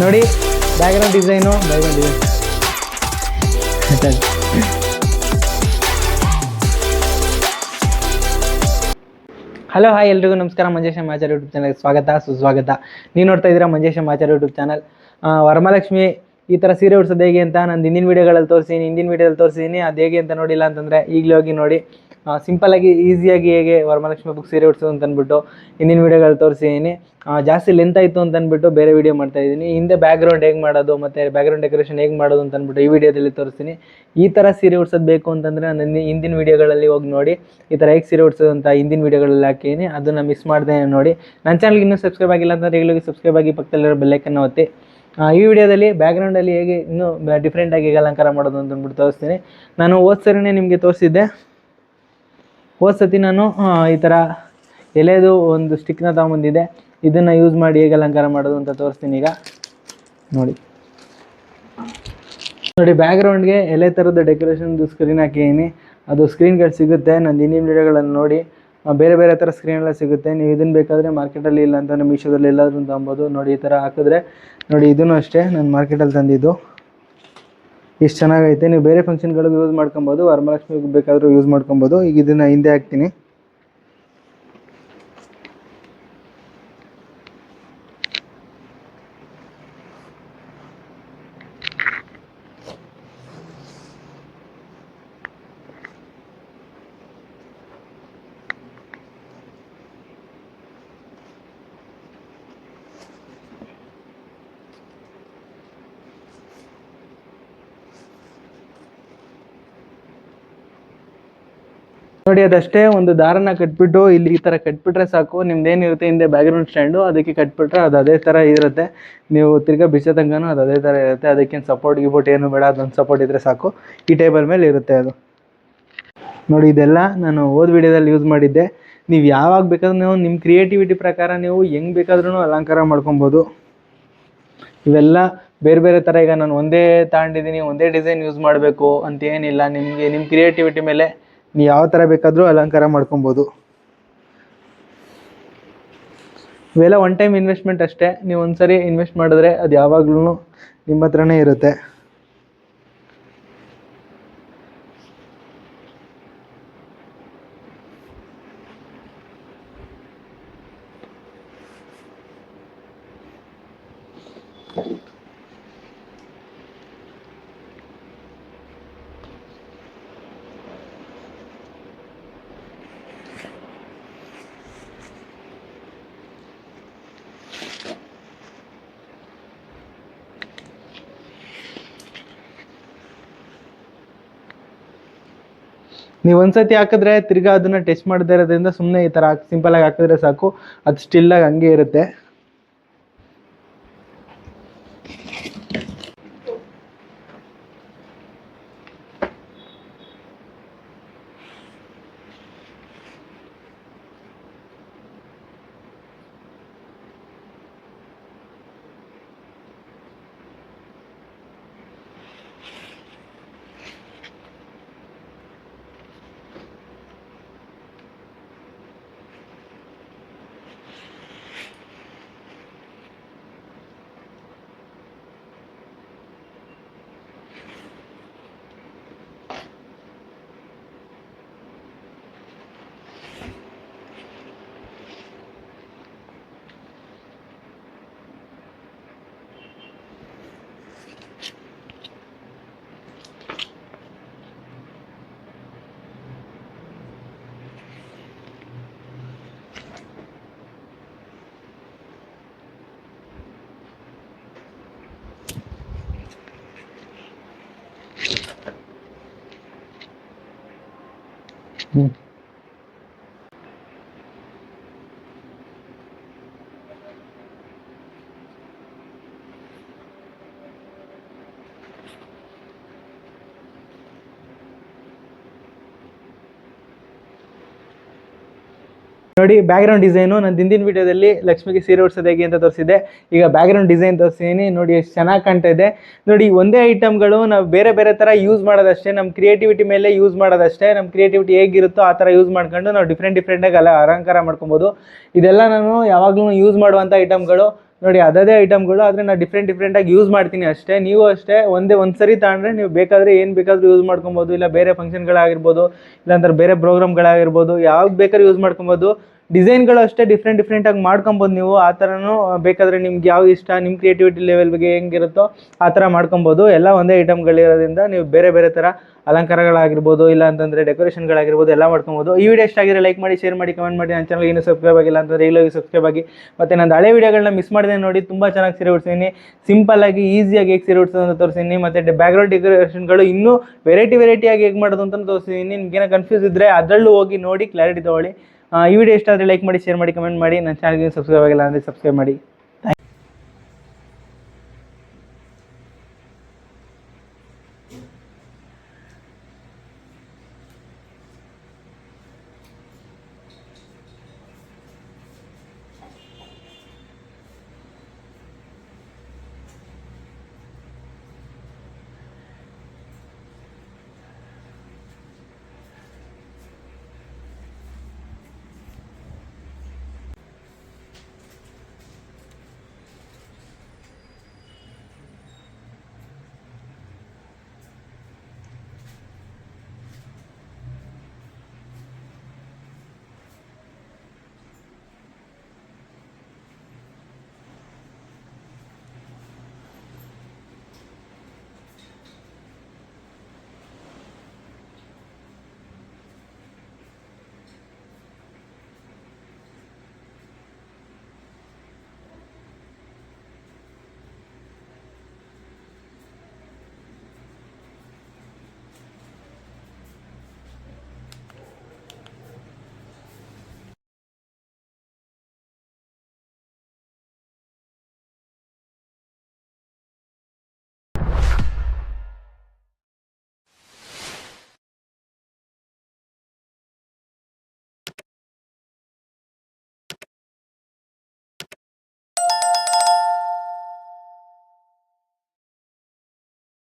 ನೋಡಿ background design hello hi ಎಲ್ರಿಗೂ ನಮಸ್ಕಾರ. ಮಂಜೇಶ ಮಾಚಾರ್ ಯೂಟ್ಯೂಬ್ ಚಾನಲ್ಗೆ ಸ್ವಾಗತ ಸುಸ್ವಾಗತ. ನೀವು ನೋಡ್ತಾ ಇದ್ದೀರಾ ಮಂಜೇಶ ಮಾಚಾರ್ ಯೂಟ್ಯೂಬ್ ಚಾನಲ್. ವರಮಹಾಲಕ್ಷ್ಮಿ ಈ ಥರ ಸೀರೆ ಉಡ್ಸೋದು ಹೇಗೆ ಅಂತ ನಾನು ಹಿಂದಿನ ವೀಡಿಯೋಗಳಲ್ಲಿ ತೋರಿಸಿದ್ದೀನಿ. ಅದು ಹೇಗೆ ಅಂತ ನೋಡಿಲ್ಲ ಅಂತಂದರೆ ಈಗಲೇ ಹೋಗಿ ನೋಡಿ. ಸಿಂಪಲ್ಲಾಗಿ ಈಸಿಯಾಗಿ ಹೇಗೆ ವರಮಹಾಲಕ್ಷ್ಮಿ ಬುಕ್ ಸೀರೆ ಉಡ್ಸೋದು ಅಂತ ಅಂದ್ಬಿಟ್ಟು ಹಿಂದಿನ ವೀಡಿಯೋಗಳಲ್ಲಿ ತೋರಿಸಿದ್ದೀನಿ. ಜಾಸ್ತಿ ಲೆಂತ್ ಆಯಿತು ಅಂತ ಅಂದ್ಬಿಟ್ಟು ಬೇರೆ ವೀಡಿಯೋ ಮಾಡ್ತಾಯಿದ್ದೀನಿ. ಹಿಂದೆ ಬ್ಯಾಕ್ಗ್ರೌಂಡ್ ಹೇಗೆ ಮಾಡೋದು ಮತ್ತು ಬ್ಯಾಕ್ಗ್ರೌಂಡ್ ಡೆಕೋರೇಷನ್ ಹೇಗೆ ಮಾಡೋದು ಅಂತ ಅಂದ್ಬಿಟ್ಟು ಈ ವಿಡಿಯೋದಲ್ಲಿ ತೋರಿಸ್ತೀನಿ. ಈ ಥರ ಸೀರೆ ಉಡ್ಸೋದು ಬೇಕು ಅಂತಂದರೆ ನಾನು ಹಿಂದಿನ ವೀಡಿಯೋಗಳಲ್ಲಿ ಹೋಗಿ ನೋಡಿ. ಈ ಥರ ಹೇಗೆ ಸೀರೆ ಉಡ್ಸೋದು ಅಂತ ಹಿಂದಿನ ವೀಡಿಯೋಗಳಲ್ಲಿ ಹಾಕಿದ್ದೀನಿ, ಅದನ್ನು ಮಿಸ್ ಮಾಡಿದೆ ನೋಡಿ. ನನ್ನ ಚಾನಲ್ಗೆ ಇನ್ನೂ ಸಬ್ಸ್ಕ್ರೈಬ್ ಆಗಿಲ್ಲ ಅಂತಂದರೆ ಈಗಲೂ ಸಬ್ಸ್ಕ್ರೈಬ್ ಆಗಿ ಪಕ್ಕದಲ್ಲಿರೋ ಬೆಲ್ಲೈಕನ್ನ ಒತ್ತಿ. ಈ ವಿಡಿಯೋದಲ್ಲಿ ಬ್ಯಾಕ್ಗ್ರೌಂಡಲ್ಲಿ ಹೇಗೆ ಇನ್ನೂ ಡಿಫ್ರೆಂಟಾಗಿ ಹೇಗೆ ಅಲಂಕಾರ ಮಾಡೋದು ಅಂತ ಅಂದ್ಬಿಟ್ಟು ತೋರಿಸ್ತೀನಿ. ನಾನು ಸರಿನೇ ನಿಮಗೆ ತೋರಿಸಿದ್ದೆ. ಸತಿ ನಾನು ಈ ಥರ ಎಲೆದು ಒಂದು ಸ್ಟಿಕ್ನ ತೊಗೊಂಬಂದಿದ್ದೆ. ಇದನ್ನು ಯೂಸ್ ಮಾಡಿ ಹೇಗೆ ಅಲಂಕಾರ ಮಾಡೋದು ಅಂತ ತೋರಿಸ್ತೀನಿ ಈಗ ನೋಡಿ. ಬ್ಯಾಕ್ಗ್ರೌಂಡ್ಗೆ ಎಲೆ ಥರದ ಡೆಕೋರೇಷನ್ದು ಸ್ಕ್ರೀನ್ ಹಾಕಿದ್ದೀನಿ. ಅದು ಸ್ಕ್ರೀನ್ ಗಾರ್ಡ್ ಸಿಗುತ್ತೆ ನನ್ನ ಹಿಂದಿನ ವೀಡಿಯೋಗಳನ್ನು ನೋಡಿ. ಬೇರೆ ಬೇರೆ ಥರ ಸ್ಕ್ರೀನೆಲ್ಲ ಸಿಗುತ್ತೆ. ನೀವು ಇದನ್ನು ಬೇಕಾದರೆ ಮಾರ್ಕೆಟಲ್ಲಿ ಇಲ್ಲ ಅಂತಂದರೆ ಮೀಶೋದಲ್ಲಿ ಎಲ್ಲಾದ್ರೂ ತೊಗೊಬೋದು ನೋಡಿ. ಈ ಥರ ಹಾಕಿದ್ರೆ ನೋಡಿ, ಇದೂ ಅಷ್ಟೇ ನಾನು ಮಾರ್ಕೆಟಲ್ಲಿ ತಂದಿದ್ದು. ಇಷ್ಟು ಚೆನ್ನಾಗೈತೆ. ನೀವು ಬೇರೆ ಫಂಕ್ಷನ್ಗಳಿಗೆ ಯೂಸ್ ಮಾಡ್ಕೊಬೋದು, ವರಮಹಾಲಕ್ಷ್ಮಿಗೆ ಬೇಕಾದರೂ ಯೂಸ್ ಮಾಡ್ಕೊಬೋದು. ಈಗ ಇದನ್ನು ಹಿಂದೆ ಹಾಕ್ತೀನಿ. ನೋಡಿ, ಅದಷ್ಟೇ. ಒಂದು ದಾರನ ಕಟ್ಬಿಟ್ಟು ಇಲ್ಲಿ ಈ ಥರ ಕಟ್ಬಿಟ್ರೆ ಸಾಕು. ನಿಮ್ದೇನಿರುತ್ತೆ ಹಿಂದೆ ಬ್ಯಾಕ್ಗ್ರೌಂಡ್ ಸ್ಟ್ಯಾಂಡು, ಅದಕ್ಕೆ ಕಟ್ಬಿಟ್ರೆ ಅದು ಅದೇ ಥರ ಇರುತ್ತೆ. ನೀವು ತಿರ್ಗಾ ಬಿಚ್ಚೋ ತನಕನೂ ಅದು ಅದೇ ಥರ ಇರುತ್ತೆ. ಅದಕ್ಕೇನು ಸಪೋರ್ಟ್ ಏನು ಬೇಡ, ಅದೊಂದು ಸಪೋರ್ಟ್ ಇದ್ದರೆ ಸಾಕು. ಈ ಟೇಬಲ್ ಮೇಲೆ ಇರುತ್ತೆ ಅದು ನೋಡಿ. ಇದೆಲ್ಲ ನಾನು ವಿಡಿಯೋದಲ್ಲಿ ಯೂಸ್ ಮಾಡಿದ್ದೆ. ನೀವು ಯಾವಾಗ ಬೇಕಾದ್ರೂ ನೀವು ನಿಮ್ಮ ಕ್ರಿಯೇಟಿವಿಟಿ ಪ್ರಕಾರ ನೀವು ಹೆಂಗೆ ಬೇಕಾದ್ರೂ ಅಲಂಕಾರ ಮಾಡ್ಕೊಬೋದು. ಇವೆಲ್ಲ ಬೇರೆ ಬೇರೆ ಥರ. ಈಗ ನಾನು ಒಂದೇ ತಗೊಂಡಿದ್ದೀನಿ, ಒಂದೇ ಡಿಸೈನ್ ಯೂಸ್ ಮಾಡಬೇಕು ಅಂತ ಏನಿಲ್ಲ. ನಿಮಗೆ ನಿಮ್ಮ ಕ್ರಿಯೇಟಿವಿಟಿ ಮೇಲೆ ನೀವು ಯಾವ ಥರ ಬೇಕಾದರೂ ಅಲಂಕಾರ ಮಾಡ್ಕೊಬೋದು. ಇವೆಲ್ಲ ಒನ್ ಟೈಮ್ ಇನ್ವೆಸ್ಟ್ಮೆಂಟ್ ಅಷ್ಟೇ. ನೀವು ಒಂದು ಸರಿ ಇನ್ವೆಸ್ಟ್ ಮಾಡಿದ್ರೆ ಅದು ಯಾವಾಗಲೂ ನಿಮ್ಮ ಹತ್ರನೇ ಇರುತ್ತೆ. ನೀವು ಒಂದ್ಸತಿ ಹಾಕಿದ್ರೆ ತಿರ್ಗಾ ಅದನ್ನು ಟೆಸ್ಟ್ ಮಾಡದೇ ಇರೋದ್ರಿಂದ ಸುಮ್ಮನೆ ಈ ಥರ ಸಿಂಪಲಾಗಿ ಹಾಕಿದ್ರೆ ಸಾಕು. ಅದು ಸ್ಟಿಲ್ಲಾಗಿ ಹಂಗೆ ಇರುತ್ತೆ. ನೋಡಿ, ಬ್ಯಾಕ್ಗ್ರೌಂಡ್ ಡಿಸೈನು ನಾನು ಹಿಂದಿನ ವೀಡಿಯೋದಲ್ಲಿ ಲಕ್ಷ್ಮಿಗೆ ಸೀರೆ ಉಡ್ಸೋದು ಹೇಗೆ ಅಂತ ತೋರಿಸಿದ್ದೆ. ಈಗ ಬ್ಯಾಕ್ಗ್ರೌಂಡ್ ಡಿಸೈನ್ ತೋರಿಸ್ತೀನಿ ನೋಡಿ. ಎಷ್ಟು ಚೆನ್ನಾಗಿ ಕಾಣ್ತಾ ಇದೆ ನೋಡಿ. ಒಂದೇ ಐಟಮ್ಗಳು ನಾವು ಬೇರೆ ಬೇರೆ ಥರ ಯೂಸ್ ಮಾಡೋದಷ್ಟೇ. ನಮ್ಮ ಕ್ರಿಯೇಟಿವಿಟಿ ಮೇಲೆ ಯೂಸ್ ಮಾಡೋದಷ್ಟೇ. ನಮ್ಮ ಕ್ರಿಯೇಟಿವಿಟಿ ಹೇಗಿರುತ್ತೋ ಆ ಥರ ಯೂಸ್ ಮಾಡ್ಕೊಂಡು ನಾವು ಡಿಫ್ರೆಂಟಾಗಿ ಅಲಂಕಾರ ಮಾಡ್ಕೊಬೋದು. ಇದೆಲ್ಲ ನಾನು ಯಾವಾಗಲೂ ಯೂಸ್ ಮಾಡುವಂಥ ಐಟಮ್ಗಳು. ನೋಡಿ ಅದೇ ಐಟಮ್ಗಳು, ಆದರೆ ನಾನು ಡಿಫ್ರೆಂಟಾಗಿ ಯೂಸ್ ಮಾಡ್ತೀನಿ ಅಷ್ಟೇ. ನೀವು ಅಷ್ಟೇ ಒಂದು ಸರಿ ತಗೊಂಡ್ರೆ ನೀವು ಬೇಕಾದರೆ ಏನು ಬೇಕಾದರೂ ಯೂಸ್ ಮಾಡ್ಕೊಬೋದು. ಇಲ್ಲ ಬೇರೆ ಫಂಕ್ಷನ್ಗಳಾಗಿರ್ಬೋದು, ಇಲ್ಲಾಂದ್ರೆ ಬೇರೆ ಪ್ರೋಗ್ರಾಮ್ಗಳಾಗಿರ್ಬೋದು, ಯಾವ್ದು ಬೇಕಾದ್ರೂ ಯೂಸ್ ಮಾಡ್ಕೊಬೋದು. ಡಿಸೈನ್ಗಳು ಅಷ್ಟೇ ಡಿಫ್ರೆಂಟಾಗಿ ಮಾಡ್ಕೊಬೋದು ನೀವು. ಆ ಥರನೂ ಬೇಕಾದರೆ ನಿಮ್ಗೆ ಯಾವ ಇಷ್ಟ, ನಿಮ್ಮ ಕ್ರಿಯೇಟಿವಿಟಿ ಲೆವೆಲ್ ಬಗ್ಗೆ ಹೆಂಗಿರುತ್ತೋ ಆ ಥರ ಮಾಡ್ಕೊಬೋದು. ಎಲ್ಲ ಒಂದೇ ಐಟಮ್ಗಳಿರೋದ್ರಿಂದ ನೀವು ಬೇರೆ ಬೇರೆ ಥರ ಅಲಂಕಾರಗಳಾಗಿರ್ಬೋದು, ಇಲ್ಲ ಅಂತಂದರೆ ಡೆಕೋರೇಷನ್ಗಳಾಗಿರ್ಬೋದು ಎಲ್ಲ ಮಾಡ್ಕೊಬೋದು. ಈ ವಿಡಿಯೋ ಇಷ್ಟ ಆಗಿದ್ರೆ ಲೈಕ್ ಮಾಡಿ, ಶೇರ್ ಮಾಡಿ, ಕಮೆಂಟ್ ಮಾಡಿ. ನನ್ನ ಚಾನಲ್ಗೆ ಇನ್ನೂ ಸಬ್ಸ್ಕ್ರೈಬ್ ಆಗಿಲ್ಲ ಅಂತಂದರೆ ಈಗಲೂ ಸಬ್ಸ್ಕ್ರೈಬ್ ಆಗಿ. ಮತ್ತು ನಾನು ಹಳೆ ವಿಡಿಯೋಗಳನ್ನ ಮಿಸ್ ಮಾಡಿದೆ ನೋಡಿ, ತುಂಬ ಚೆನ್ನಾಗಿ ಸೀರೆ ಉಡ್ಸಿದ್ದೀನಿ. ಸಿಂಪಲ್ಲಾಗಿ ಈಸಿಯಾಗಿ ಹೇಗೆ ಸೀರೆ ಉಡ್ಸೋದು ಅಂತ ತೋರಿಸಿದ್ದೀನಿ. ಮತ್ತು ಬ್ಯಾಕ್ಗ್ರೌಂಡ್ ಡೆಕೋರೇಷನ್ಗಳು ಇನ್ನೂ ವೆರೈಟಿಯಾಗಿ ಹೇಗೆ ಮಾಡೋದು ಅಂತ ತೋರಿಸಿದ್ದೀನಿ. ನಿಮ್ಗೇನೋ ಕನ್ಫ್ಯೂಸ್ ಇದ್ದರೆ ಅದರಲ್ಲೂ ಹೋಗಿ ನೋಡಿ ಕ್ಲಾರಿಟಿ ತೊಗೊಳ್ಳಿ. ಈ ವಿಡಿಯೋ ಇಷ್ಟ ಆದರೆ ಲೈಕ್ ಮಾಡಿ, ಶೇರ್ ಮಾಡಿ, ಕಮೆಂಟ್ ಮಾಡಿ. ನನ್ನ ಚಾನಲ್ಗೆ ಸಬ್ಸ್ಕ್ರೈಬ್ ಆಗಿಲ್ಲ ಅಂದರೆ ಸಬ್ಸ್ಕ್ರೈಬ್ ಮಾಡಿ.